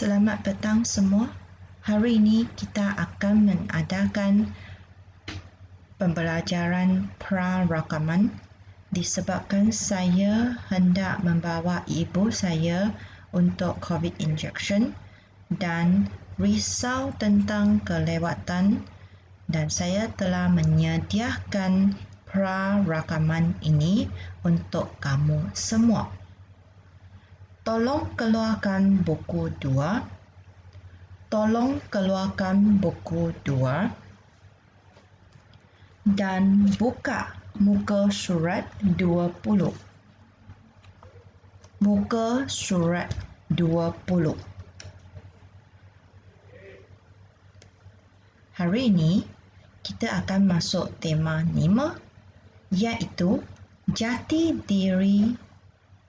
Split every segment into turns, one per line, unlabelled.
Selamat petang semua. Hari ini kita akan mengadakan pembelajaran pra-rakaman disebabkan saya hendak membawa ibu saya untuk COVID injection dan risau tentang kelewatan, dan saya telah menyediakan pra-rakaman ini untuk kamu semua. Tolong keluarkan buku 2. Tolong keluarkan buku 2 dan buka muka surat 20. Muka surat 20. Hari ini kita akan masuk tema 5, iaitu jati diri,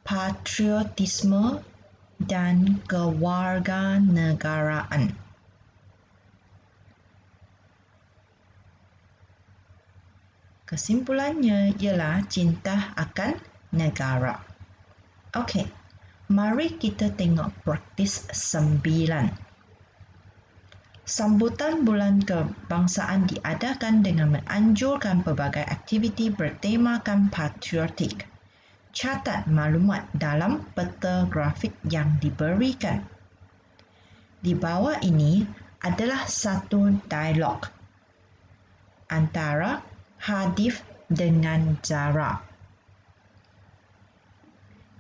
patriotisme dan kewarganegaraan. Kesimpulannya ialah cinta akan negara. Okey, mari kita tengok praktis 9. Sambutan bulan kebangsaan diadakan dengan menganjurkan pelbagai aktiviti bertemakan patriotik. Catat maklumat dalam peta grafik yang diberikan. Di bawah ini adalah satu dialog antara Hadif dengan Zara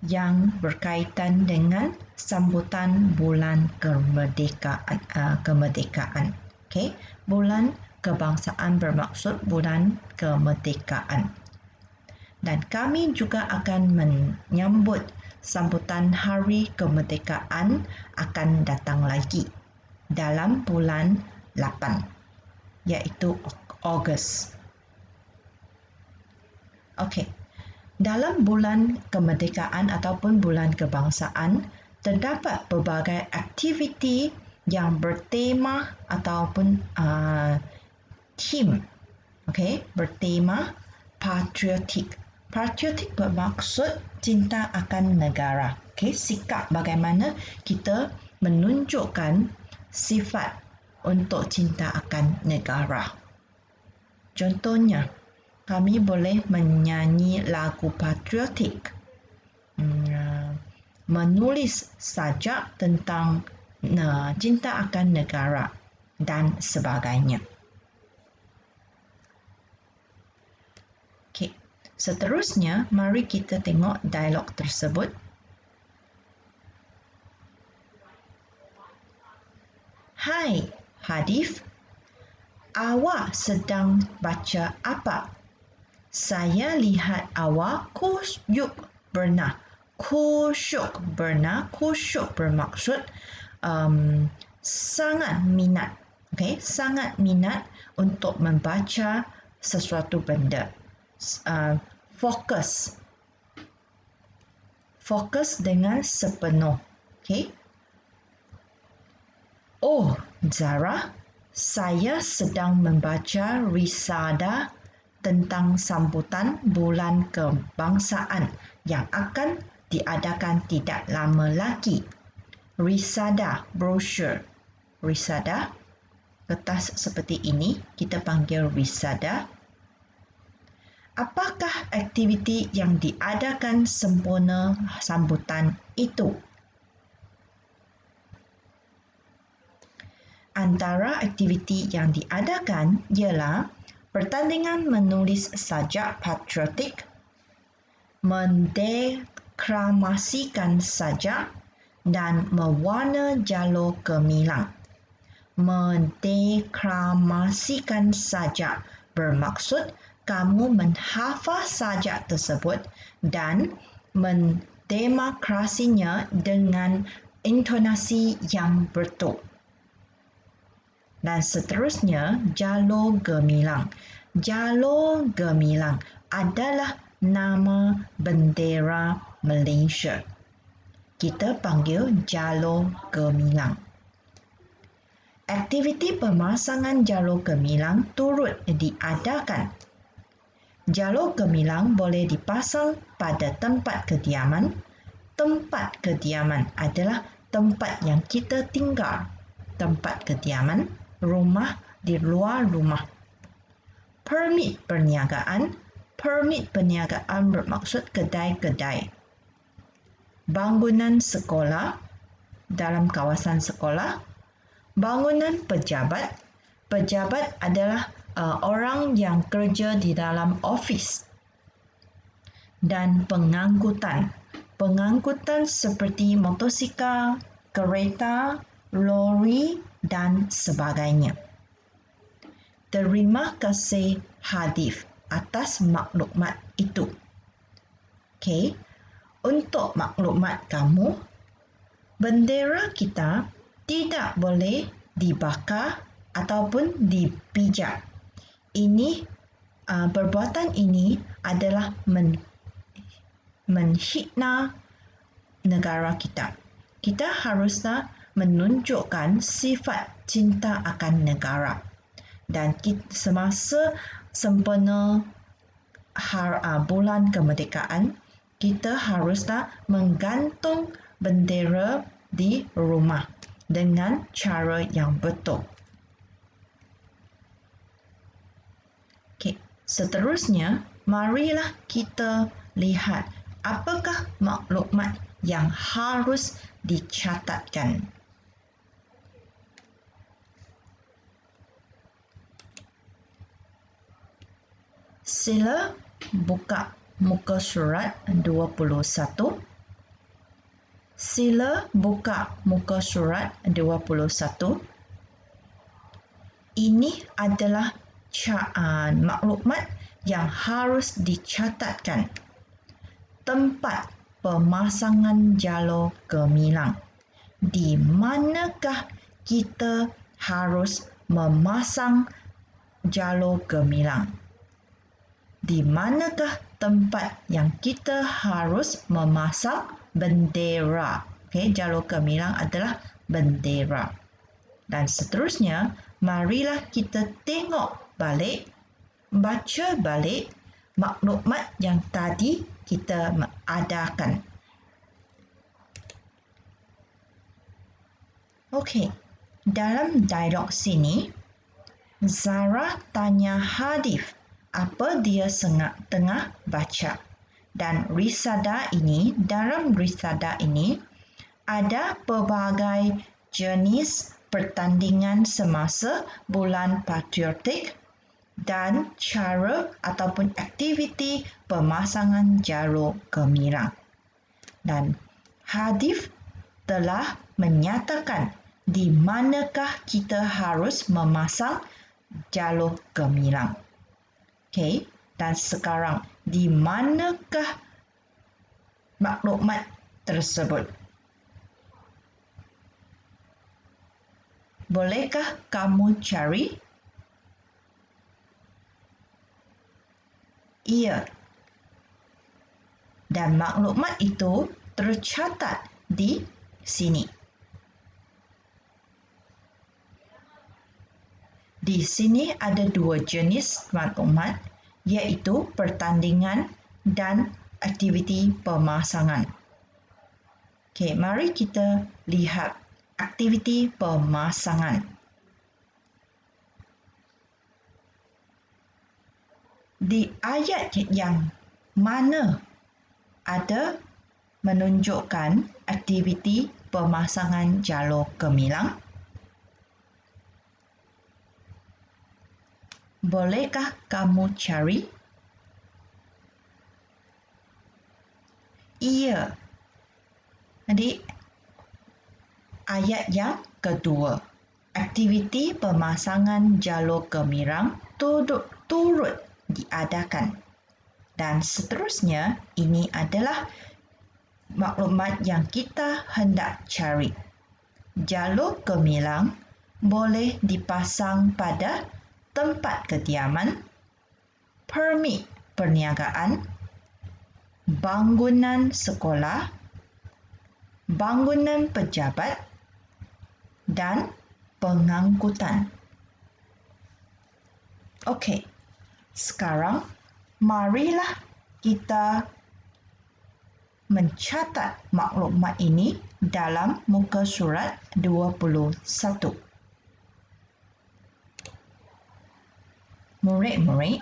yang berkaitan dengan sambutan bulan kemerdekaan. Okey, bulan kebangsaan bermaksud bulan kemerdekaan. Dan kami juga akan menyambut sambutan hari kemerdekaan akan datang lagi dalam bulan 8, iaitu Ogos. Okey, dalam bulan kemerdekaan ataupun bulan kebangsaan terdapat pelbagai aktiviti yang bertema ataupun theme, okey, bertema patriotik. Patriotik bermaksud cinta akan negara. Okey, sikap bagaimana kita menunjukkan sifat untuk cinta akan negara. Contohnya, kami boleh menyanyi lagu patriotik, menulis sajak tentang cinta akan negara dan sebagainya. Okey, seterusnya mari kita tengok dialog tersebut. Hai Hadif, awak sedang baca apa? Saya lihat awak kusyuk bernah. Kusyuk bermaksud sangat minat. Okey, sangat minat untuk membaca sesuatu benda. Fokus dengan sepenuh. Okey. Oh, Zara, saya sedang membaca risada tentang sambutan bulan kebangsaan yang akan diadakan tidak lama lagi. Risada, brosur. Risada, kertas seperti ini kita panggil risada. Apakah aktiviti yang diadakan sempurna sambutan itu? Antara aktiviti yang diadakan ialah pertandingan menulis sajak patriotik, mendeklamasikan sajak dan mewarna jalur gemilang. Mendeklamasikan sajak bermaksud kamu menghafal sajak tersebut dan mendemonstrasinya dengan intonasi yang betul. Dan seterusnya, jalur gemilang. Jalur gemilang adalah nama bendera Malaysia. Kita panggil jalur gemilang. Aktiviti pemasangan jalur gemilang turut diadakan. Jalur gemilang boleh dipasang pada tempat kediaman. Tempat kediaman adalah tempat yang kita tinggal, tempat kediaman, rumah di luar rumah. Permit perniagaan. Permit perniagaan bermaksud kedai-kedai. Bangunan sekolah, dalam kawasan sekolah. Bangunan pejabat. Pejabat adalah orang yang kerja di dalam ofis. Dan pengangkutan. Pengangkutan seperti motosikal, kereta, lori dan sebagainya. Terima kasih Hadif atas maklumat itu. Okey, untuk maklumat kamu, bendera kita tidak boleh dibakar ataupun dipijak. Ini perbuatan ini adalah menghina negara kita. Kita haruslah menunjukkan sifat cinta akan negara. Dan semasa sempena bulan kemerdekaan, kita haruslah menggantung bendera di rumah dengan cara yang betul. Okay. Seterusnya, marilah kita lihat apakah maklumat yang harus dicatatkan. Sila buka muka surat 21. Sila buka muka surat 21. Ini adalah maklumat yang harus dicatatkan. Tempat pemasangan jalur gemilang. Di manakah kita harus memasang jalur gemilang? Di manakah tempat yang kita harus memasang bendera? Okay, jalur gemilang adalah bendera. Dan seterusnya, marilah kita tengok balik, baca balik maklumat yang tadi kita adakan. Okey, dalam dialog sini, Zara tanya Hadif apa dia tengah baca. Dan dalam risada ini ada pelbagai jenis pertandingan semasa bulan patriotik dan cara ataupun aktiviti pemasangan jalur gemilang. Dan Hadif telah menyatakan di manakah kita harus memasang jalur gemilang. Okey, dan sekarang di manakah maklumat tersebut? Bolehkah kamu cari? Ya. Dan maklumat itu tercatat di sini. Di sini ada dua jenis maklumat, iaitu pertandingan dan aktiviti pemasangan. Okey, mari kita lihat aktiviti pemasangan. Di ayat yang mana ada menunjukkan aktiviti pemasangan jalur gemilang? Bolehkah kamu cari? Ya. Jadi, ayat yang kedua. Aktiviti pemasangan jalur gemilang turut diadakan. Dan seterusnya, ini adalah maklumat yang kita hendak cari. Jalur gemilang boleh dipasang pada tempat kediaman, permit perniagaan, bangunan sekolah, bangunan pejabat dan pengangkutan. Okey, sekarang marilah kita mencatat maklumat ini dalam muka surat 21. Murid-murid,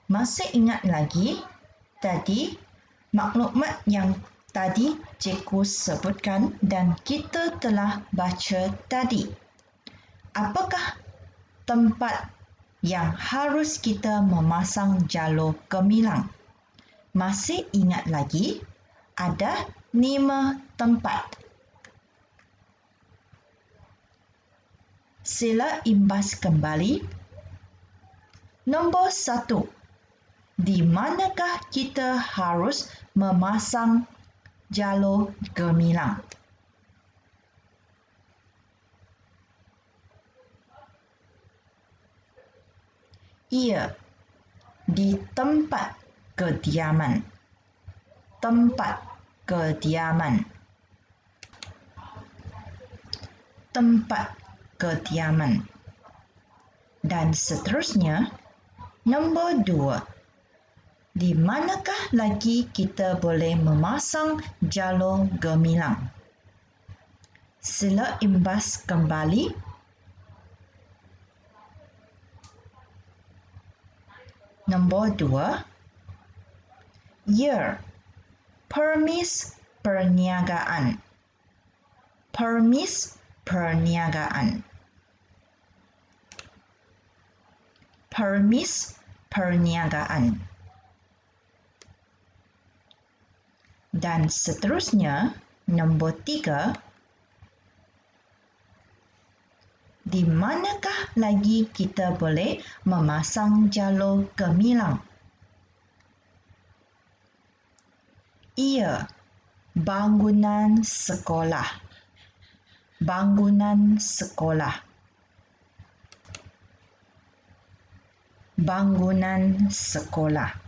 masih ingat lagi tadi maklumat yang tadi cikgu sebutkan dan kita telah baca tadi? Apakah tempat yang harus kita memasang jalur gemilang? Masih ingat lagi? Ada 5 tempat. Sila imbas kembali. Nombor 1. Di manakah kita harus memasang jalur gemilang? Ia di tempat kediaman. Tempat kediaman. Tempat kediaman. Dan seterusnya, nombor 2. Di manakah lagi kita boleh memasang jalur gemilang? Sila imbas kembali. Nombor 2. Ya, permis perniagaan. Permis perniagaan. Permis perniagaan. Dan seterusnya, nombor 3. Di manakah lagi kita boleh memasang jalur gemilang? Ia bangunan sekolah. Bangunan sekolah. Bangunan sekolah.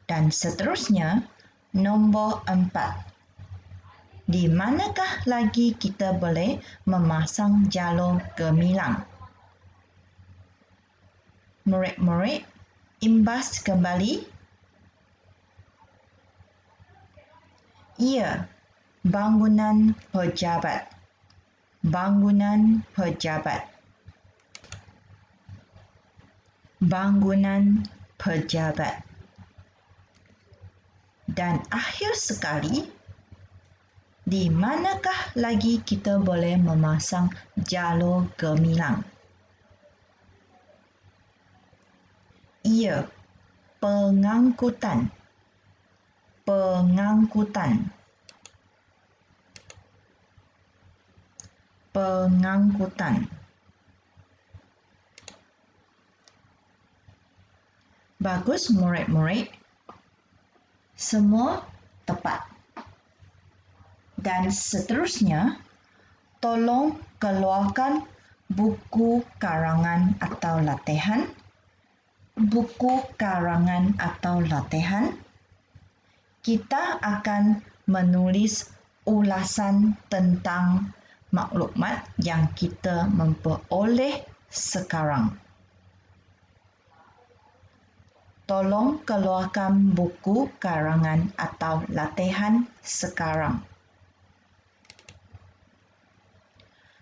Dan seterusnya, nombor 4. Di manakah lagi kita boleh memasang jalur gemilang? Murid-murid, imbas kembali. Ia bangunan pejabat. Bangunan pejabat. Bangunan pejabat. Dan akhir sekali, di manakah lagi kita boleh memasang jalur gemilang? Ia pengangkutan. Pengangkutan. Pengangkutan. Bagus murid-murid. Semua tepat. Dan seterusnya, tolong keluarkan buku karangan atau latihan. Buku karangan atau latihan. Kita akan menulis ulasan tentang maklumat yang kita memperoleh sekarang. Tolong keluarkan buku karangan atau latihan sekarang.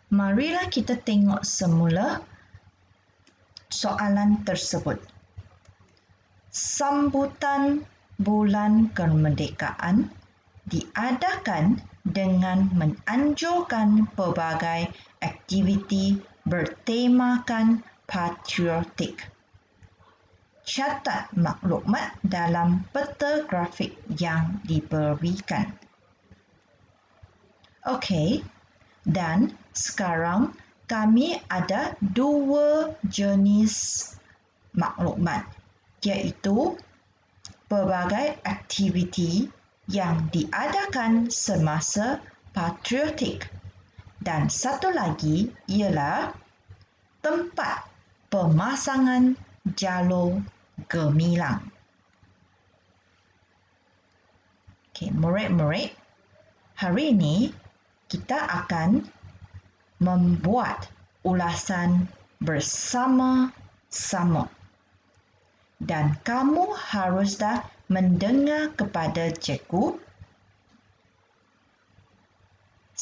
Marilah kita tengok semula soalan tersebut. Sambutan Bulan Kemerdekaan diadakan dengan menganjurkan pelbagai aktiviti bertemakan patriotik. Catat maklumat dalam peta grafik yang diberikan. Okey, dan sekarang kami ada 2 jenis maklumat, iaitu pelbagai aktiviti yang diadakan semasa patriotik dan satu lagi ialah tempat pemasangan jalur gemilang. Okey, murid-murid, hari ini kita akan membuat ulasan bersama-sama. Dan kamu harus dah mendengar kepada cikgu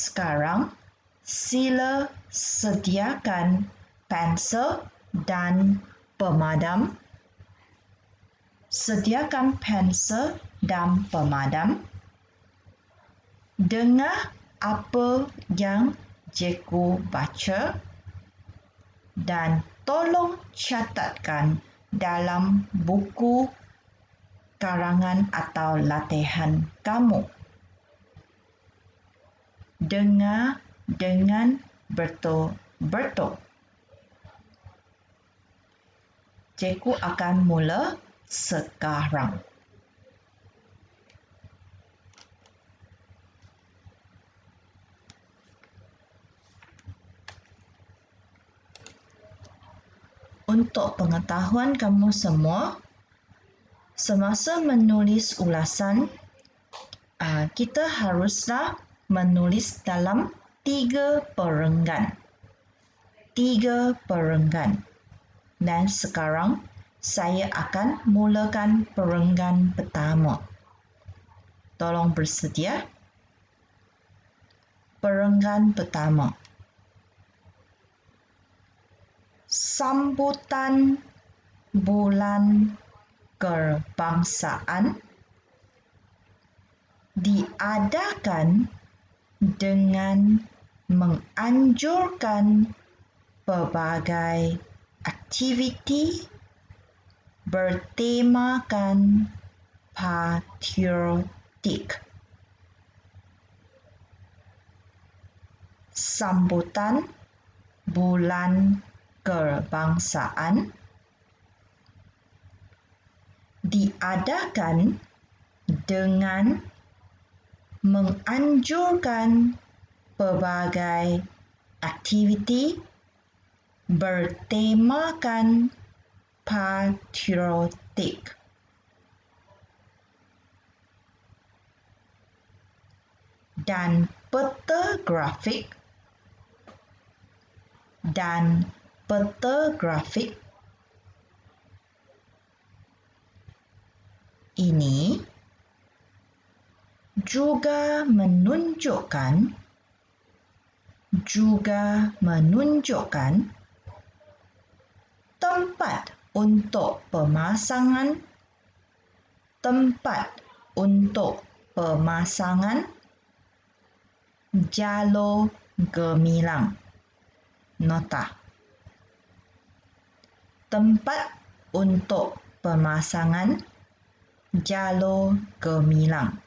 Sekarang, sila sediakan pensel dan pemadam. Sediakan pensel dan pemadam. Dengar apa yang cikgu baca dan tolong catatkan dalam buku karangan atau latihan kamu. Dengar dengan betul-betul. Cikgu akan mula sekarang. Untuk pengetahuan kamu semua, semasa menulis ulasan, kita haruslah menulis dalam 3 perenggan. 3 perenggan. Dan sekarang, saya akan mulakan perenggan pertama. Tolong bersedia. Perenggan pertama. Sambutan Bulan Kebangsaan diadakan dengan menganjurkan pelbagai aktiviti bertemakan patriotik. Sambutan Bulan Kebangsaan diadakan dengan menganjurkan pelbagai aktiviti bertemakan patriotik. Dan peta grafik ini juga menunjukkan tempat untuk pemasangan jalur gemilang. Nota. Tempat untuk pemasangan jalur gemilang.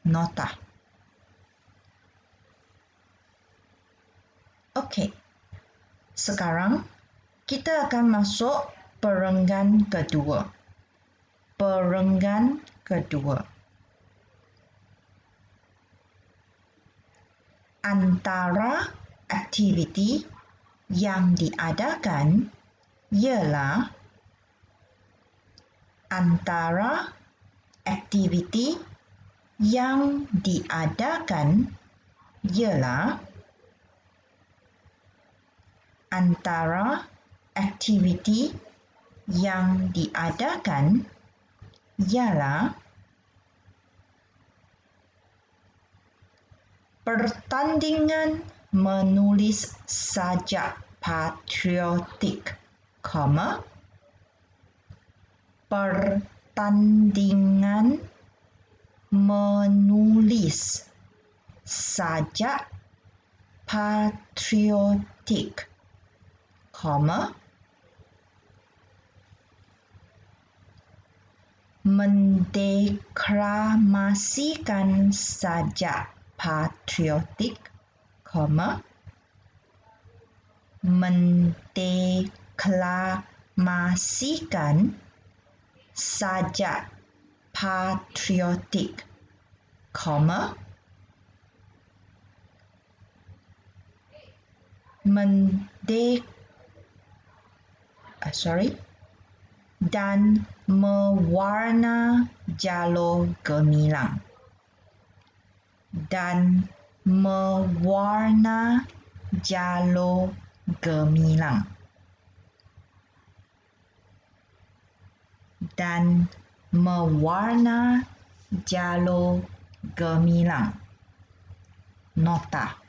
Nota. Okey. Sekarang kita akan masuk perenggan kedua. Perenggan kedua. Antara aktiviti yang diadakan ialah antara aktiviti yang diadakan ialah pertandingan menulis sajak patriotik, pertandingan menulis sajak patriotik, mendeklamasikan sajak patriotik, mendeklamasikan sajak patriotik, dan mewarna jalur gemilang. Dan mewarna jalur gemilang. Dan mewarna jalur gemilang. nota.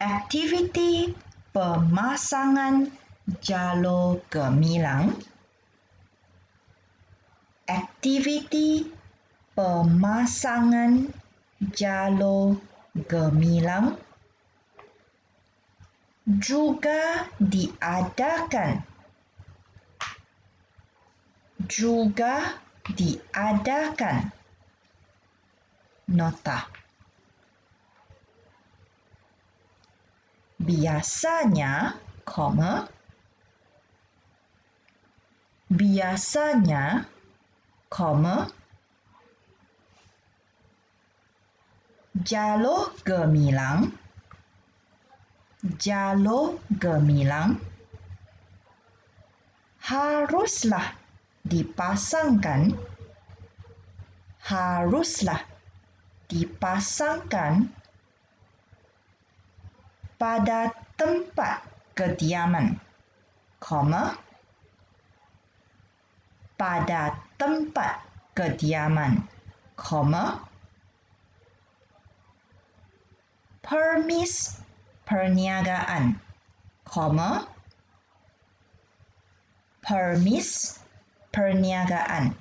Aktiviti pemasangan jalur gemilang. Aktiviti pemasangan jalur gemilang juga diadakan nota. Biasanya, jalur gemilang haruslah dipasangkan pada tempat kediaman, permis perniagaan,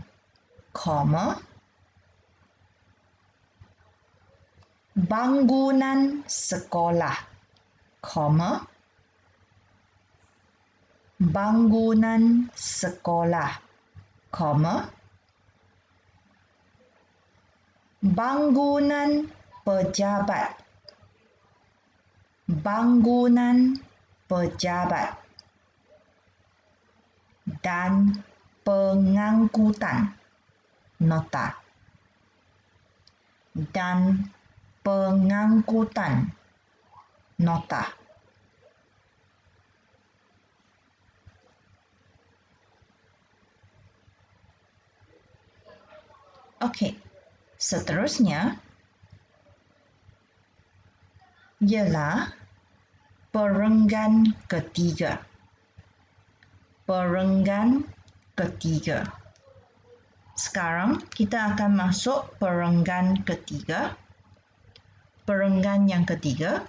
bangunan sekolah, bangunan pejabat, dan pengangkutan, nota. Okey, seterusnya ialah perenggan ketiga. Sekarang kita akan masuk perenggan ketiga. Perenggan yang ketiga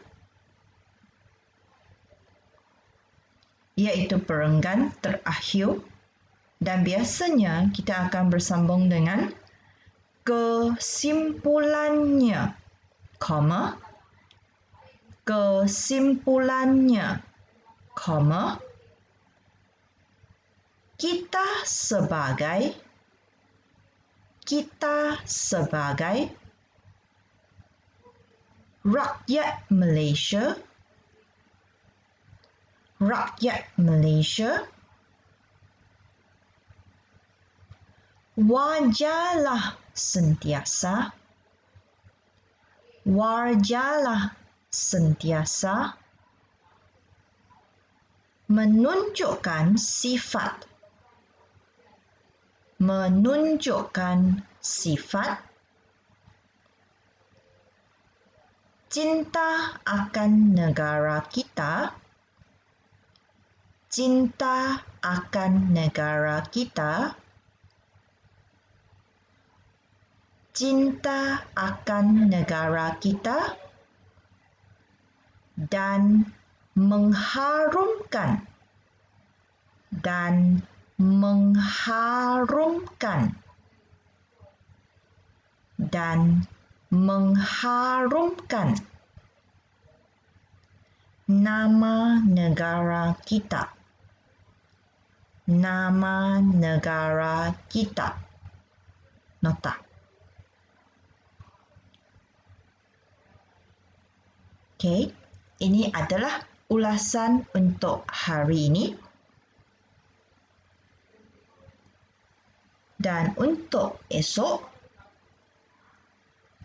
iaitu perenggan terakhir, dan biasanya kita akan bersambung dengan kesimpulannya, kita sebagai rakyat Malaysia wajarlah sentiasa menunjukkan sifat cinta akan negara kita, dan mengharumkan nama negara kita, nota. Okey, ini adalah ulasan untuk hari ini. Dan untuk esok,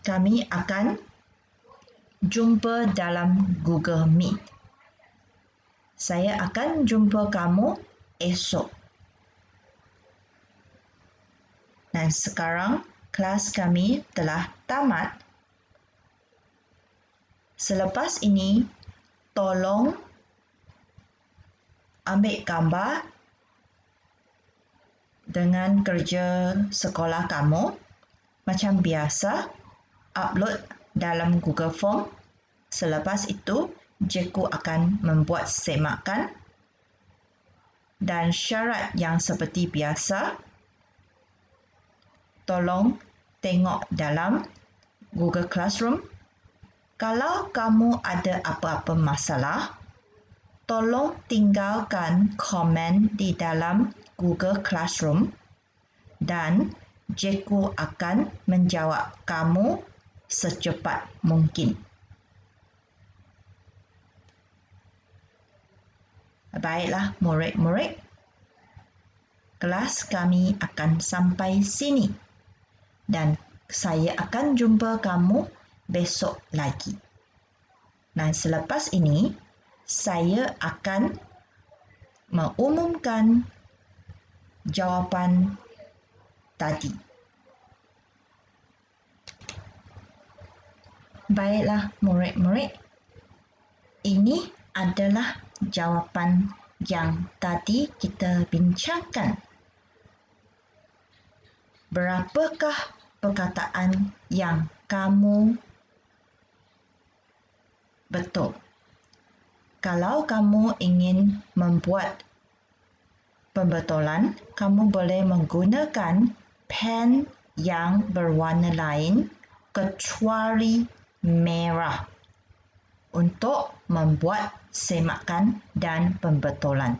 kami akan jumpa dalam Google Meet. Saya akan jumpa kamu esok. Dan sekarang kelas kami telah tamat. Selepas ini, tolong ambil gambar dengan kerja sekolah kamu. Macam biasa, upload dalam Google Form. Selepas itu, cikgu akan membuat semakan. Dan syarat yang seperti biasa, tolong tengok dalam Google Classroom. Kalau kamu ada apa-apa masalah, tolong tinggalkan komen di dalam Google Classroom dan cikgu akan menjawab kamu secepat mungkin. Baiklah murid-murid, kelas kami akan sampai sini dan saya akan jumpa kamu besok lagi. Dan selepas ini, saya akan mengumumkan jawapan tadi. Baiklah murid-murid, ini adalah jawapan yang tadi kita bincangkan. Berapakah perkataan yang kamu betul? Kalau kamu ingin membuat pembetulan, kamu boleh menggunakan pen yang berwarna lain kecuali merah untuk membuat semakan dan pembetulan.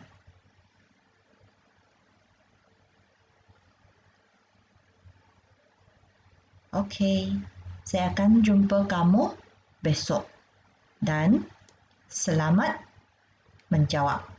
Okey, saya akan jumpa kamu besok dan selamat menjawab.